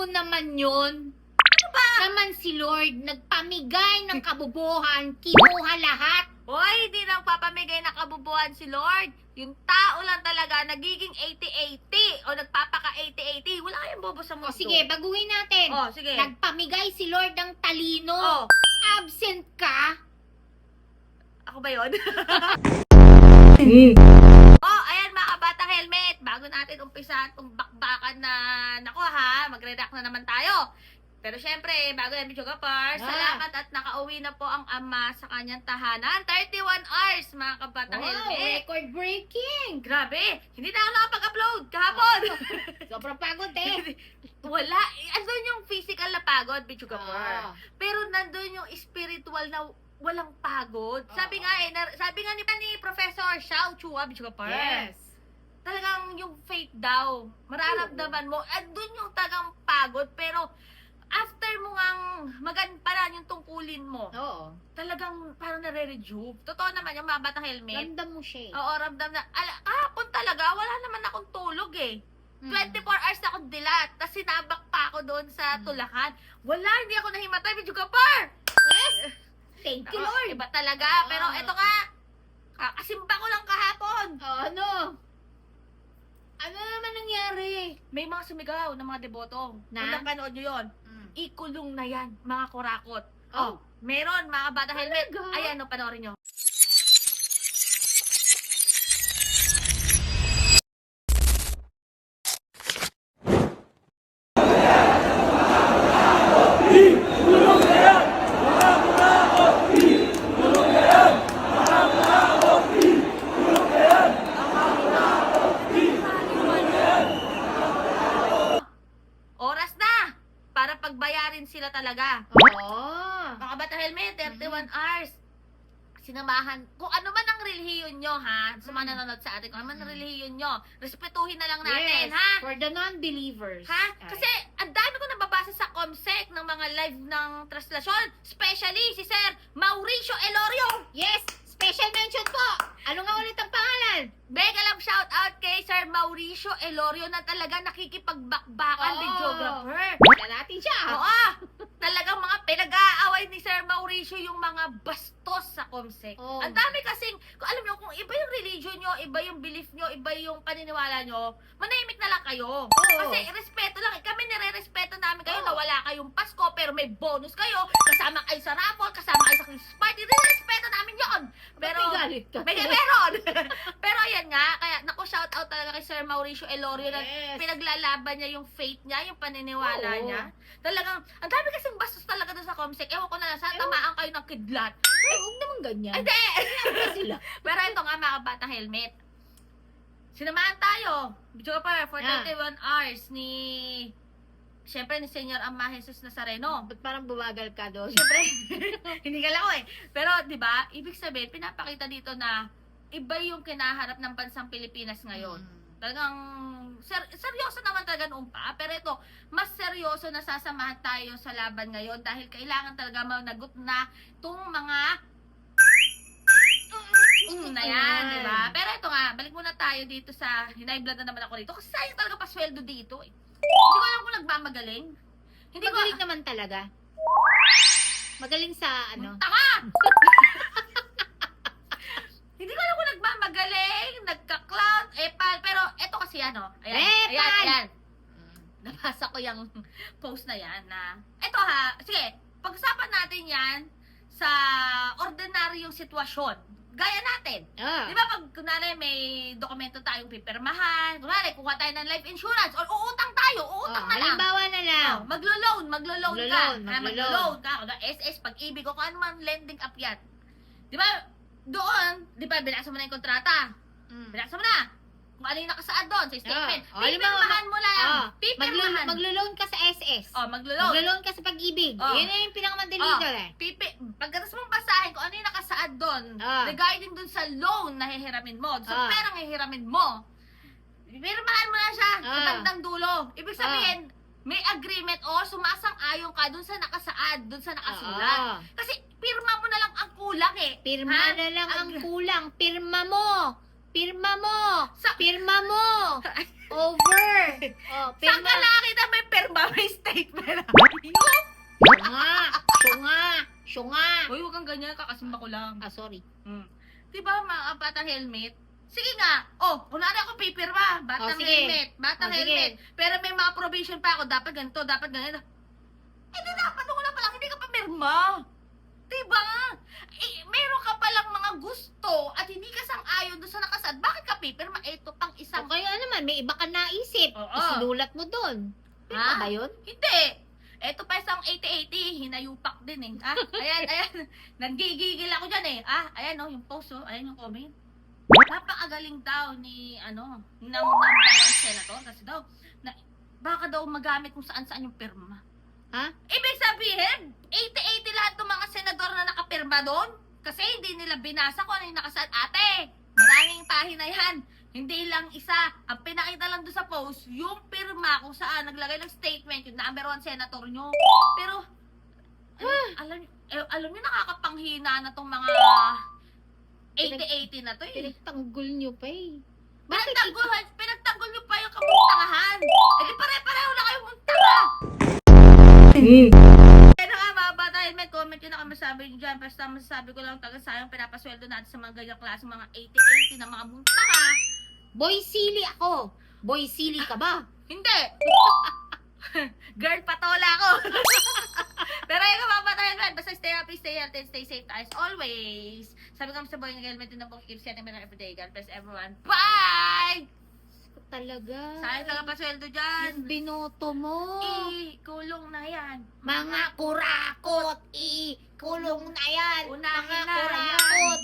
naman yun. Ano ba? Naman si Lord, nagpamigay ng kabubuhan, kinuha lahat. Hoy, hindi nang papamigay na kabubuhan si Lord. Yung tao lang talaga nagiging 80-80 o nagpapaka 80-80. Wala kayong bobo sa O mundo. sige, baguhin natin. Oh, sige. Nagpamigay si Lord ng talino. Oh, Absent ka. ako ba yun? Oh, ayan mga kabatang helmet. Bago natin umpisa itong bakbakan na, nako ha, magre-react na naman tayo. Pero syempre, bago yan, Bicho Gapar, salamat at nakauwi na po ang ama sa kanyang tahanan. 31 hours, mga kabatang Wow, helmet. record breaking. Grabe, hindi na ako nakapag-upload kahapon. Sobrang pagod eh. Wala, andun yung physical na pagod, Bicho Gapar. Ah. Pero nandun yung spiritual na walang pagod. Sabi nga sabi nga ni Professor Xiao Chua, Bicho Gapar. Yes. Talagang yung faith daw, mararamdaman mo, andun yung tagang pagod, pero after mo ngang maganparan yung tungkulin mo, Oo. talagang parang nare-rejuve. Totoo naman yung mga batang helmet. Ramdam mo siya eh. Oo, ramdam na. Kahapon talaga, wala naman akong tulog eh. 24 hours na akong dilat, tapos sinabak pa ako doon sa tulakan. Wala, hindi ako nahimatay, Medyo Gapar! Yes. Thank you, Lord. Iba talaga, pero Ah. eto nga, kakasimba ko lang kahapon. Ano? Ano naman nangyari? May mga sumigaw ng mga deboto. Na? Kung napanood nyo yun, ikulong na yan, mga kurakot. Oh. Meron, mga bata helmet. Talaga? Ayan, no, panoorin nyo. Oras na para pagbayarin sila talaga. Oo. Mga bata helmet, 31 hours. Sinamahan, kung ano man ang relihiyon nyo, ha? Sa mga nanonood sa atin, kung ano man ang relihiyon nyo, respetuhin na lang natin, Yes. ha? For the non-believers. Ha? Kasi, ang dami ko nababasa sa Comsec ng mga live ng translasyon, especially si Sir Mauricio Elorio. Yes. Special mention po. Ano nga ulit ang pangalan? Mega love shout out kay Sir Mauricio Elorio na talaga nakikipagbakbakan, Oo. videographer. Kita natin siya. Oo, talagang mga pinag-aaway ni Sir Mauricio yung mga bastos sa Comsec. Oo. Ang dami kasing, kung alam nyo, kung iba yung religion nyo, iba yung belief nyo, iba yung paniniwala nyo, manahimik na lang kayo. Oo. Kasi respeto lang, kami nire-respeto namin kayo Oo. na wala kayong Pasko, pero may bonus kayo, kasama kayo sa raffle, kasama kayo sa Christmas party, respeto namin yon. Pero, May galit ka. meron. Pero ayan nga, kaya naku, shout out talaga kay Sir Mauricio Elorio na Yes. pinaglalaban niya yung faith niya, yung paniniwala Oo. niya. Talagang, ang dami kasing bastos talaga doon sa Comsec. Ewan ko na lang, sana tamaan kayo ng kidlat. Ay, huwag naman ganyan. Hindi! Ano sila? Pero ito nga, mga kabatang helmet. Sinamahan tayo, video pa, for Ah. 31 hours ni, syempre ni Senyor Ama Jesus Nazareno. Ba't parang bumagal ka doon? Syempre, hindi ka lang Pero, di ba, ibig sabihin, pinapakita dito na iba yung kinaharap ng bansang Pilipinas ngayon. Talagang seryoso naman talaga noong pa. Pero ito, mas seryoso na sasamahan tayo sa laban ngayon dahil kailangan talaga managot na itong mga na yan, di ba? Pero ito nga, balik muna tayo dito sa hinay-blood na naman ako dito kasi sayang talaga pasweldo dito eh. Hindi ko alam kung nagmamagaling. Hindi ko Magaling naman talaga. Magaling sa ano? Tanga! Hindi ko alam kung nagmamagaling, nagka-clown, epal, pero eto kasi ano, ayan, Epal! ayan. Nabasa ko yung post na yan na, eto ha, sige, pag-usapan natin yan sa ordinaryong sitwasyon. Gaya natin. Ah. Di ba pag kunwari may dokumento tayong pipirmahan, kunwari kuha tayo ng life insurance or uutang tayo, uutang na lang. Halimbawa na lang. Oh, maglo-loan ka. Maglo-loan. Maglo-loan ka. Kung SS, pag-ibig o kung ano man lending app yan. Di ba, doon, di ba, binasa mo na yung kontrata. Binasa mo na. Kung ano yung nakasaad doon sa statement. Oh, halimbawa, Pipirmahan mo lang. Pipirmahan. Maglo-loan ka sa SS. Oh, maglo-loan. Maglo-loan ka sa pag-ibig. Oh. Yan na yung pinakamadali Oh, doon eh. pagkatapos mong basahin kung ano yung nakasaad doon, regarding doon sa loan na hihiramin mo, sa perang hihiramin mo, pirmahan mo na siya sa bandang dulo. Ibig sabihin, may agreement o sumasang-ayon ka doon sa nakasaad, doon sa nakasulat. Kasi pirma mo na lang ang kulang eh. Pirma na lang ang kulang. Pirma mo. Pirma mo. Sa- Pirma mo. Over. Oh, Saan pirma. ka nakakita may perma, may kakasimba ko lang. Sorry. Diba mga batang helmet? Sige nga. Kunwari ako pipirma. Batang sige. helmet. Batang Sige. helmet. Pero may mga provision pa ako. Dapat ganito, dapat ganito. Di dapat nung una pa lang, hindi ka pa pirma. Diba? Meron ka palang mga gusto at hindi ka sang-ayon doon sa nakasaad. Bakit ka pipirma? Ito pang isang... Kaya naman, may iba ka naisip. Oo. Isinulat mo doon. Pirma ba yun? Hindi. Ito pa isang 80-80, hinayupak din eh. Ayan. Nagigigil ako dyan eh. Ayan yung post ayan yung comment. Napakagaling daw ni, ng number one senator. Kasi daw, baka daw magamit kung saan-saan yung pirma. Ibig sabihin, 80-80 lahat ng mga senador na nakapirma doon. Kasi hindi nila binasa kung ano yung nakasaad. Ate, maraming tahi na yan. Hindi lang isa. Ang pinakita lang doon sa post, yung pirma kung saan naglagay ng statement, yung number one senator nyo. Pero, alam niyo nakakapanghina na tong mga 80-80 na to eh. Pinagtanggol nyo pa eh. Pinagtanggol nyo pa yung kamuntangahan. Di pare-pareho na kayo muntanga. Kaya nga mga bata, may comment yun na kami sabi nyo dyan. Basta masasabi ko lang taga sayang pinapasweldo natin sa mga ganyang klase, mga 80-80 na mga muntanga. Boy silly ako. Boy silly ka ba? Hindi. Girl, patola ako. Pero yung mga bata, basta stay happy, stay healthy, stay safe as always. Sabi ko sa boy ng helmet din na po, keep setting me everyday. God bless everyone. Bye! Talaga. Sayang talaga pasweldo dyan. Yung binoto mo. Kulong na yan. Mga kurakot. Kulong na yan. Unahin Mga na yan. kurakot.